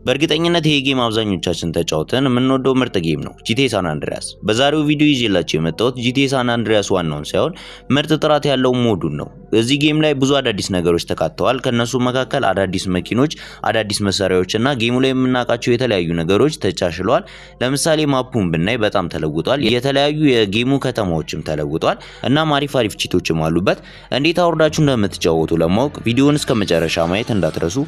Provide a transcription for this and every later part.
በእርግጠኝነት ይሄ ጌም አብዛኞቻችን ተጫውተን የምንወደው ምርጥ ጌም ነው GTA ሳን አንድሪያስ። በዛሬው ቪዲዮ ይዤላችሁ የመጣሁት GTA ሳን አንድሪያስ ዋናውን ሳይሆን ምርጥ ጥራት ያለው ሞዱን ነው። እዚህ ጌም ላይ ብዙ አዳዲስ ነገሮች ተካተዋል። ከነሱ መካከል አዳዲስ መኪኖች፣ አዳዲስ መሳሪያዎችና ጌሙ ላይ የምናውቃቸው የተለያዩ ነገሮች ተቻችለዋል። ለምሳሌ ማፑን ብናይ በጣም ተለውጧል። የተለያዩ የጌሙ ከተማዎችም ተለውጧል እና አሪፍ ቺቶችም አሉበት። እንዴት አውርዳችሁ እንደምትጫወቱ ለማወቅ ቪዲዮውን እስከመጨረሻ ማየት እንዳትረሱ።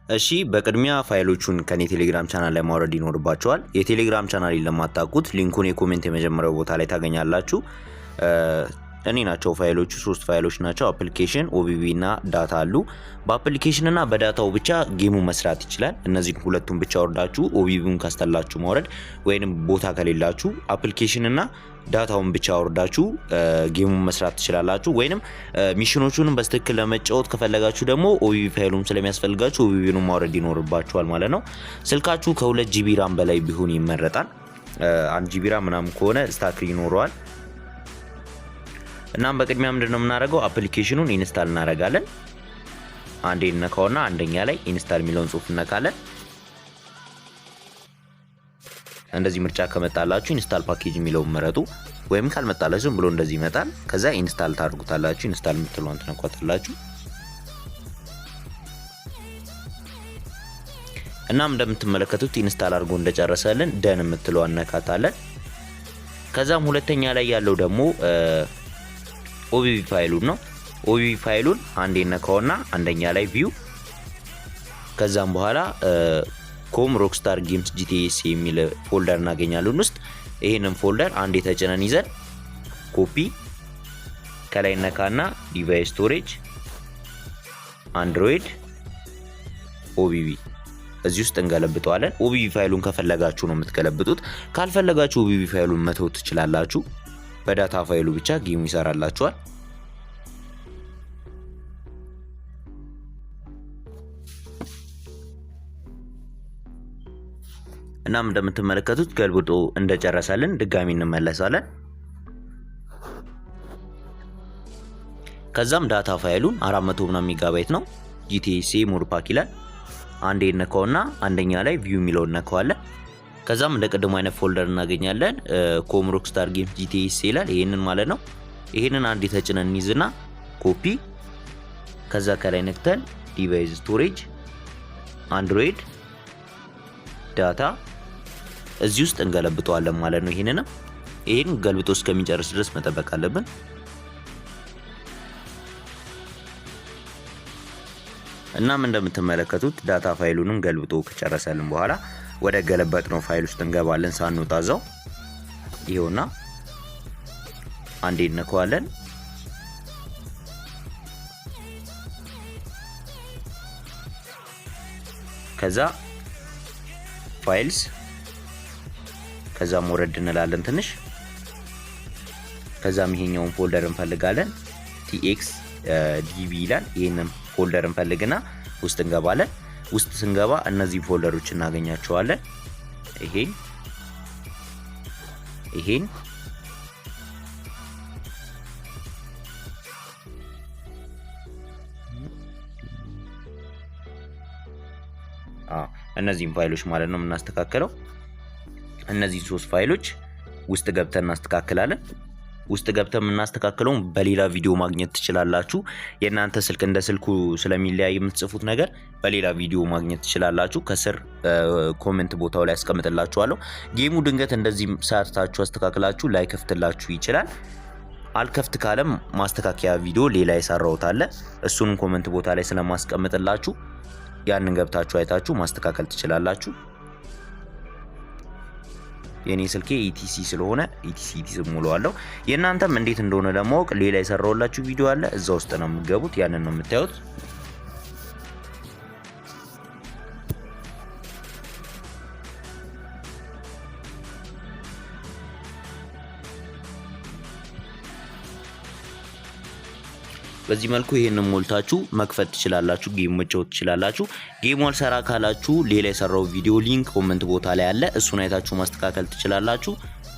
እሺ በቅድሚያ ፋይሎቹን ከኔ ቴሌግራም ቻናል ላይ ማውረድ ይኖርባቸዋል። የቴሌግራም ቻናሌን ለማታውቁት ሊንኩን የኮሜንት የመጀመሪያው ቦታ ላይ ታገኛላችሁ። እኔ ናቸው ፋይሎቹ 3 ፋይሎች ናቸው። አፕሊኬሽን፣ ኦቢቢ እና ዳታ አሉ። በአፕሊኬሽን እና በዳታው ብቻ ጌሙ መስራት ይችላል። እነዚህን ሁለቱን ብቻ ወርዳችሁ ኦቢቢውን ካስተላችሁ ማውረድ ወይንም ቦታ ከሌላችሁ አፕሊኬሽን እና ዳታውን ብቻ ወርዳችሁ ጌሙን መስራት ትችላላችሁ። ወይንም ሚሽኖቹንም በስትክክል ለመጫወት ከፈለጋችሁ ደግሞ ኦቢቢ ፋይሉም ስለሚያስፈልጋችሁ ኦቢቢውን ማውረድ ይኖርባችኋል ማለት ነው። ስልካችሁ ከ2 ጂቢ ራም በላይ ቢሆን ይመረጣል። 1 ጂቢ ራም ምናምን ከሆነ ስታክ ይኖረዋል። እናም በቅድሚያ ምንድነው የምናደርገው? አፕሊኬሽኑን ኢንስታል እናደርጋለን። አንዴ እንነካውና አንደኛ ላይ ኢንስታል የሚለውን ጽሁፍ እንነካለን። እንደዚህ ምርጫ ከመጣላችሁ ኢንስታል ፓኬጅ የሚለውን መረጡ። ወይም ካልመጣላችሁ ዝም ብሎ እንደዚህ ይመጣል። ከዛ ኢንስታል ታደርጉታላችሁ። ኢንስታል የምትለውን ትነኳታላችሁ። እናም እንደምትመለከቱት ኢንስታል አድርጎ እንደጨረሰልን ደን የምትለውን እነካታለን። ከዛም ሁለተኛ ላይ ያለው ደግሞ ኦቢቢ ፋይሉን ነው። ኦቢቢ ፋይሉን አንዴ ነካውና አንደኛ ላይ ቪው ከዛም በኋላ ኮም ሮክስታር ጌምስ ጂቲኤስ የሚል ፎልደር እናገኛለን ውስጥ። ይሄንን ፎልደር አንዴ ተጭነን ይዘን ኮፒ ከላይ ነካና ዲቫይስ ስቶሬጅ አንድሮይድ ኦቢቢ እዚህ ውስጥ እንገለብጠዋለን። ኦቢቢ ፋይሉን ከፈለጋችሁ ነው የምትገለብጡት። ካልፈለጋችሁ ኦቢቢ ፋይሉን መተው ትችላላችሁ። በዳታ ፋይሉ ብቻ ጌሙ ይሰራላችኋል። እናም እንደምትመለከቱት ገልብጦ እንደጨረሰልን ድጋሚ እንመለሳለን። ከዛም ዳታ ፋይሉን 400 ምናምን ሜጋባይት ነው ጂቲኤስ ሞድ ፓክ ይላል። አንዴ ነካውና አንደኛ ላይ ቪው የሚለውን ነካዋለን። ከዛም እንደ ቀደሙ አይነት ፎልደር እናገኛለን። ኮም ሮክስታር ጌምስ ጂቲኤስ ይላል። ይሄንን ማለት ነው። ይሄንን አንዴ ተጭነን እንይዝና ኮፒ ከዛ ከላይ ነክተን ዲቫይስ ስቶሬጅ አንድሮይድ ዳታ እዚህ ውስጥ እንገለብጠዋለን ማለት ነው። ይሄን ገልብጦ እስከሚጨርስ ድረስ መጠበቅ አለብን። እናም እንደምትመለከቱት ዳታ ፋይሉንም ገልብጦ ከጨረሰልን በኋላ ወደ ገለበጥ ነው ፋይል ውስጥ እንገባለን። ሳንወጣዛው ይሄውና አንዴ እንነካዋለን። ከዛ ፋይልስ ከዛም ወረድ እንላለን ትንሽ። ከዛም ይሄኛውን ፎልደር እንፈልጋለን። ቲኤክስ ዲቪ ይላል። ይሄንን ፎልደር እንፈልግና ውስጥ እንገባለን። ውስጥ ስንገባ እነዚህ ፎልደሮች እናገኛቸዋለን። ይሄን እነዚህን ፋይሎች ማለት ነው የምናስተካክለው። እነዚህ 3 ፋይሎች ውስጥ ገብተን እናስተካክላለን። ውስጥ ገብተን የምናስተካክለው በሌላ ቪዲዮ ማግኘት ትችላላችሁ። የእናንተ ስልክ እንደ ስልኩ ስለሚለያይ የምትጽፉት ነገር በሌላ ቪዲዮ ማግኘት ትችላላችሁ። ከስር ኮሜንት ቦታው ላይ አስቀምጥላችኋለሁ። ጌሙ ድንገት እንደዚህ ሰርታችሁ አስተካክላችሁ ላይ ከፍትላችሁ ይችላል። አልከፍት ካለም ማስተካከያ ቪዲዮ ሌላ የሰራሁት አለ። እሱን ኮሜንት ቦታ ላይ ስለማስቀምጥላችሁ ያንን ገብታችሁ አይታችሁ ማስተካከል ትችላላችሁ። የኔ ስልኬ ኢቲሲ ስለሆነ ኢቲሲ ሙሉዋለሁ። የእናንተም እንዴት እንደሆነ ለማወቅ ሌላ የሰራሁላችሁ ቪዲዮ አለ። እዛ ውስጥ ነው የምትገቡት። ያንን ነው የምታዩት። በዚህ መልኩ ይሄንን ሞልታችሁ መክፈት ትችላላችሁ። ጌም መጫወት ትችላላችሁ። ጌም አልሰራ ካላችሁ ሌላ የሰራው ቪዲዮ ሊንክ ኮሜንት ቦታ ላይ አለ። እሱን አይታችሁ ማስተካከል ትችላላችሁ።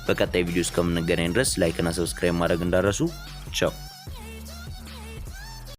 በቀጣይ ቪዲዮ እስከምንገናኝ ድረስ ላይክ እና ሰብስክራይብ ማድረግ እንዳትረሱ። ቻው።